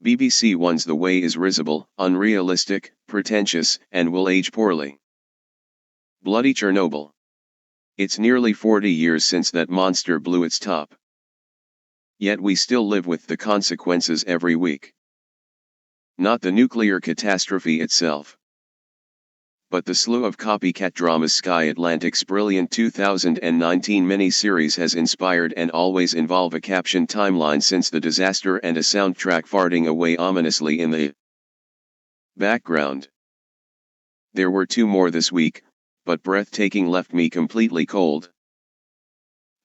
BBC1's The Way is risible, unrealistic, pretentious, and will age poorly. Bloody Chernobyl. It's nearly 40 years since that monster blew its top. Yet we still live with the consequences every week. Not the nuclear catastrophe itself, but the slew of copycat dramas. Sky Atlantic's brilliant 2019 mini-series has inspired and always involve a caption timeline since the disaster and a soundtrack farting away ominously in the background. There were 2 more this week, but breathtaking left me completely cold.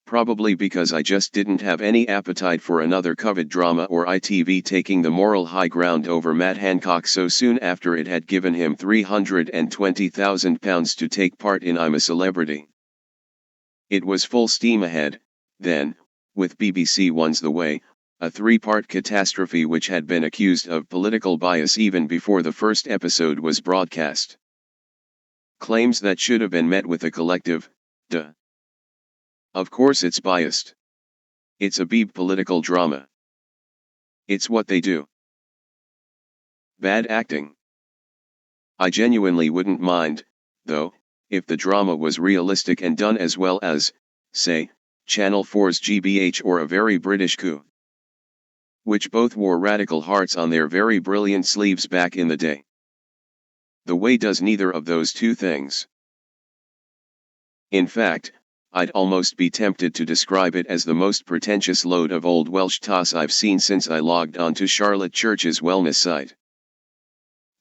Probably because I just didn't have any appetite for another COVID drama or ITV taking the moral high ground over Matt Hancock so soon after it had given him £320,000 to take part in I'm a Celebrity. It was full steam ahead, then, with BBC1's The Way, a 3-part catastrophe which had been accused of political bias even before the first episode was broadcast. Claims that should have been met with a collective, duh. Of course it's biased. It's a beep political drama. It's what they do. Bad acting. I genuinely wouldn't mind, though, if the drama was realistic and done as well as, say, Channel 4's GBH or a very British coup, which both wore radical hearts on their very brilliant sleeves back in the day. The Way does neither of those 2 things. In fact, I'd almost be tempted to describe it as the most pretentious load of old Welsh toss I've seen since I logged onto Charlotte Church's wellness site.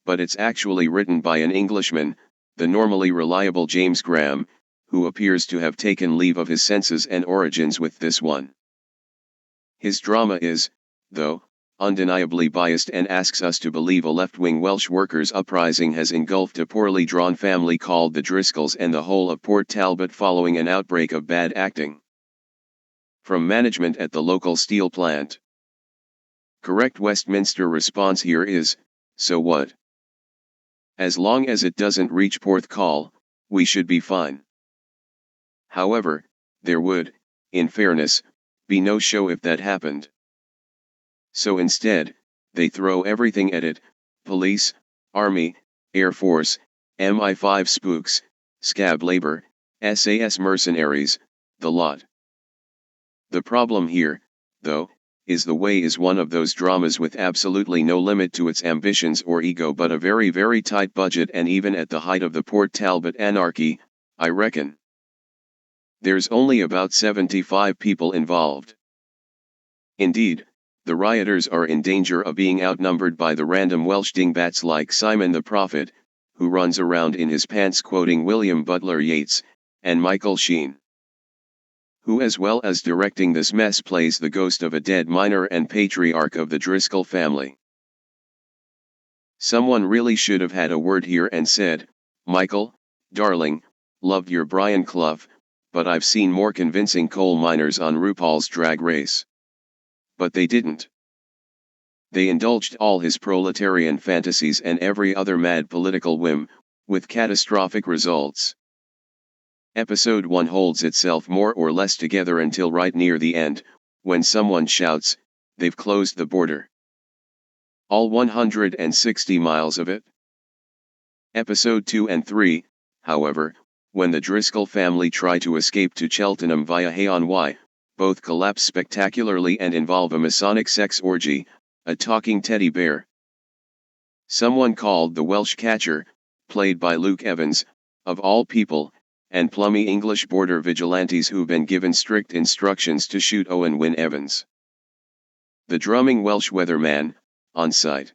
But it's actually written by an Englishman, the normally reliable James Graham, who appears to have taken leave of his senses and origins with this one. His drama is, though, undeniably biased and asks us to believe a left-wing Welsh workers' uprising has engulfed a poorly drawn family called the Driscolls and the whole of Port Talbot following an outbreak of bad acting from management at the local steel plant. Correct Westminster response here is, so what? As long as it doesn't reach Porthcawl, we should be fine. However, there would, in fairness, be no show if that happened. So instead, they throw everything at it: police, army, air force, MI5 spooks, scab labor, SAS mercenaries, the lot. The problem here, though, is The Way is one of those dramas with absolutely no limit to its ambitions or ego but a very very tight budget, and even at the height of the Port Talbot anarchy, I reckon there's only about 75 people involved. Indeed, the rioters are in danger of being outnumbered by the random Welsh dingbats like Simon the Prophet, who runs around in his pants quoting William Butler Yeats, and Michael Sheen, who as well as directing this mess plays the ghost of a dead miner and patriarch of the Driscoll family. Someone really should have had a word here and said, Michael, darling, loved your Brian Clough, but I've seen more convincing coal miners on RuPaul's Drag Race. But they didn't. They indulged all his proletarian fantasies and every other mad political whim, with catastrophic results. Episode 1 holds itself more or less together until right near the end, when someone shouts, "They've closed the border." All 160 miles of it. Episode 2 and 3, however, when the Driscoll family try to escape to Cheltenham via Hay-on-Wye, both collapse spectacularly and involve a Masonic sex orgy, a talking teddy bear, someone called the Welsh Catcher, played by Luke Evans, of all people, and plummy English border vigilantes who've been given strict instructions to shoot Owen Wynne Evans, the drumming Welsh weatherman, on site.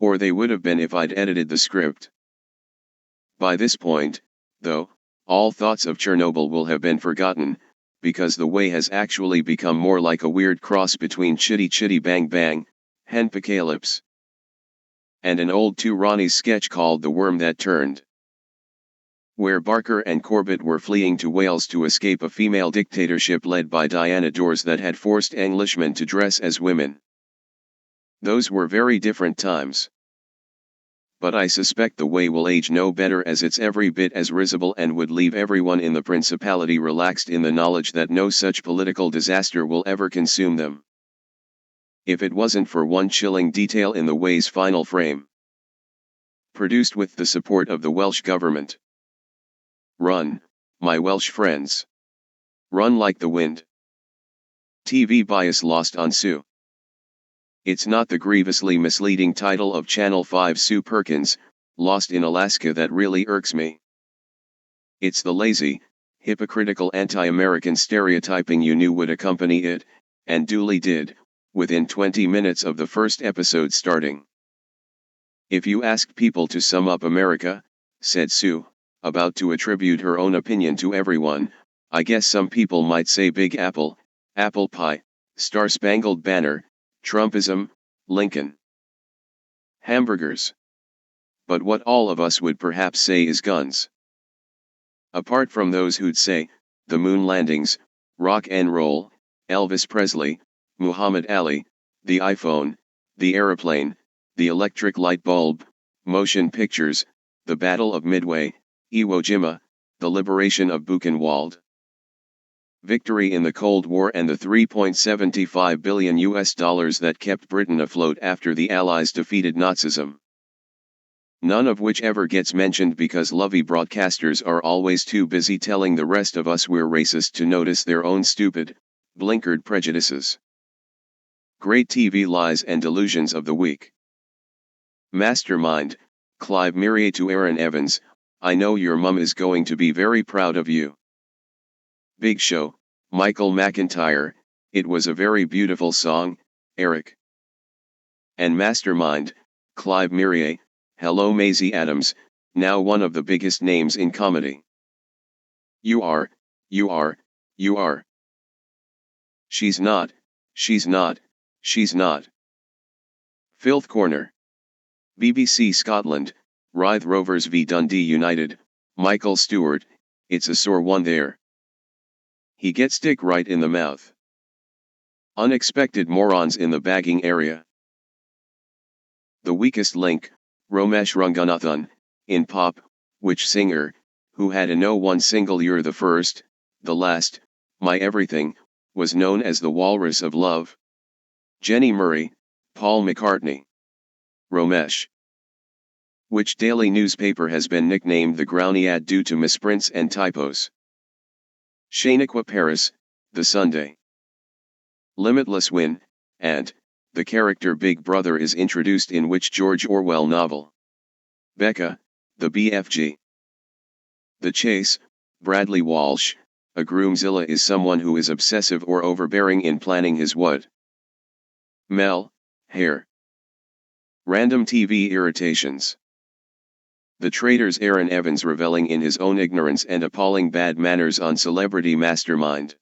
Or they would have been if I'd edited the script. By this point, though, all thoughts of Chernobyl will have been forgotten, because The Way has actually become more like a weird cross between Chitty Chitty Bang Bang, Henpocalypse, and an old Two Ronnies sketch called The Worm That Turned, where Barker and Corbett were fleeing to Wales to escape a female dictatorship led by Diana Dors that had forced Englishmen to dress as women. Those were very different times. But I suspect The Way will age no better, as it's every bit as risible and would leave everyone in the Principality relaxed in the knowledge that no such political disaster will ever consume them. if it wasn't for one chilling detail in The Way's final frame. Produced with the support of the Welsh government. Run, my Welsh friends. Run like the wind. TV bias lost on Sue. It's not the grievously misleading title of Channel 5's Sue Perkins, Lost in Alaska, that really irks me. It's the lazy, hypocritical anti-American stereotyping you knew would accompany it, and duly did, within 20 minutes of the first episode starting. If you asked people to sum up America, said Sue, about to attribute her own opinion to everyone, I guess some people might say Big Apple, apple pie, Star-Spangled Banner, Trumpism, Lincoln, hamburgers. But what all of us would perhaps say is guns. Apart from those who'd say, the moon landings, rock and roll, Elvis Presley, Muhammad Ali, the iPhone, the airplane, the electric light bulb, motion pictures, the Battle of Midway, Iwo Jima, the liberation of Buchenwald, victory in the Cold War, and the $3.75 billion that kept Britain afloat after the Allies defeated Nazism. None of which ever gets mentioned because lovey broadcasters are always too busy telling the rest of us we're racist to notice their own stupid, blinkered prejudices. Great TV lies and delusions of the week. Mastermind, Clive Myrier to Aaron Evans, I know your mum is going to be very proud of you. Big Show, Michael McIntyre, it was a very beautiful song, Eric. And Mastermind, Clive Myrier, hello Maisie Adams, now one of the biggest names in comedy. You are. She's not. Filth Corner. BBC Scotland, Rythe Rovers v Dundee United, Michael Stewart, it's a sore one there. He gets dick right in the mouth. Unexpected morons in the bagging area. The weakest link, Romesh Ranganathan, in pop, which singer, who had in no one single year the first, the last, my everything, was known as the Walrus of Love. Jenny Murray, Paul McCartney. Romesh. Which daily newspaper has been nicknamed the Growniad due to misprints and typos? Shaniqua Paris, The Sunday. Limitless Win, and, the character Big Brother is introduced in which George Orwell novel? Becca, the BFG. The Chase, Bradley Walsh, a groomzilla is someone who is obsessive or overbearing in planning his what? Mel, hair. Random TV irritations. The Traitors Aaron Evans reveling in his own ignorance and appalling bad manners on Celebrity Mastermind.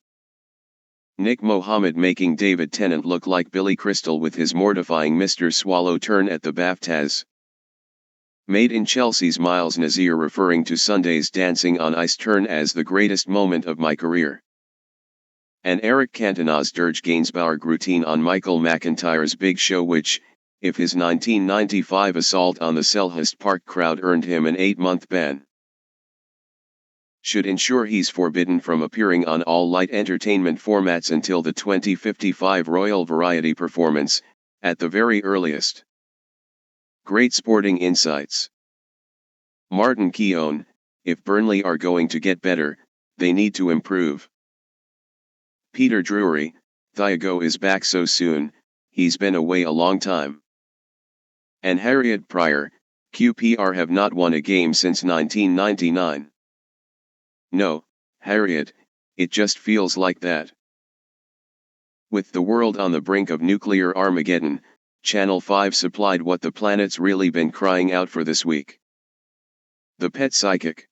Nick Mohammed making David Tennant look like Billy Crystal with his mortifying Mr. Swallow turn at the BAFTAs. Made in Chelsea's Miles Nazir referring to Sunday's Dancing on Ice turn as the greatest moment of my career. And Eric Cantona's Dirge Gainsbourg routine on Michael McIntyre's Big Show, which, if his 1995 assault on the Selhurst Park crowd earned him an 8-month ban, should ensure he's forbidden from appearing on all light entertainment formats until the 2055 Royal Variety performance, at the very earliest. Great sporting insights. Martin Keown, if Burnley are going to get better, they need to improve. Peter Drury, Thiago is back so soon, he's been away a long time. And Harriet Pryor, QPR have not won a game since 1999. No, Harriet, it just feels like that. With the world on the brink of nuclear Armageddon, Channel 5 supplied what the planet's really been crying out for this week. The Pet Psychic.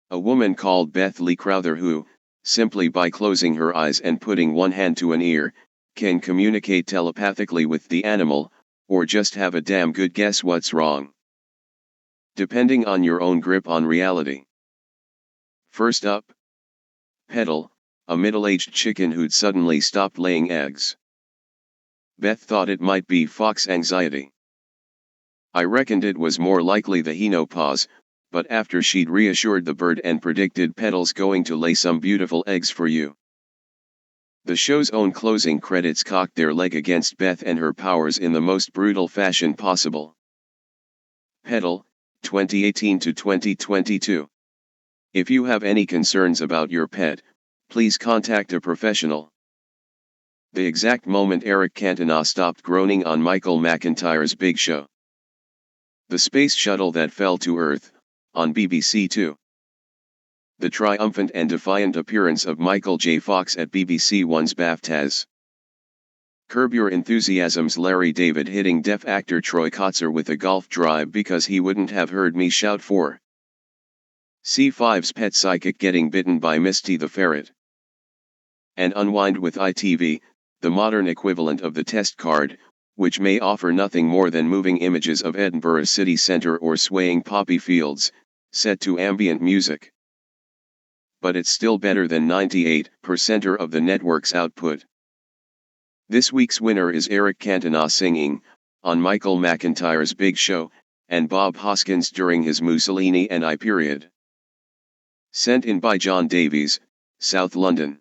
A woman called Beth Lee Crowther who, simply by closing her eyes and putting one hand to an ear, can communicate telepathically with the animal, or just have a damn good guess what's wrong. Depending on your own grip on reality. First up, Petal, a middle-aged chicken who'd suddenly stopped laying eggs. Beth thought it might be fox anxiety. I reckoned it was more likely the henopause, but after she'd reassured the bird and predicted Petal's going to lay some beautiful eggs for you, The show's own closing credits cocked their leg against Beth and her powers in the most brutal fashion possible. Petal, 2018 to 2022. If you have any concerns about your pet, please contact a professional. The exact moment Eric Cantona stopped groaning on Michael McIntyre's Big Show. The space shuttle that fell to Earth, on BBC 2. The triumphant and defiant appearance of Michael J. Fox at BBC1's BAFTAs. Curb Your Enthusiasm's Larry David hitting deaf actor Troy Kotsur with a golf drive because he wouldn't have heard me shout for. C5's pet psychic getting bitten by Misty the ferret. And unwind with ITV, the modern equivalent of the test card, which may offer nothing more than moving images of Edinburgh city centre or swaying poppy fields, set to ambient music. But it's still better than 98% of the network's output. This week's winner is Eric Cantona singing, on Michael McIntyre's Big Show, and Bob Hoskins during his Mussolini and I period. Sent in by John Davies, South London.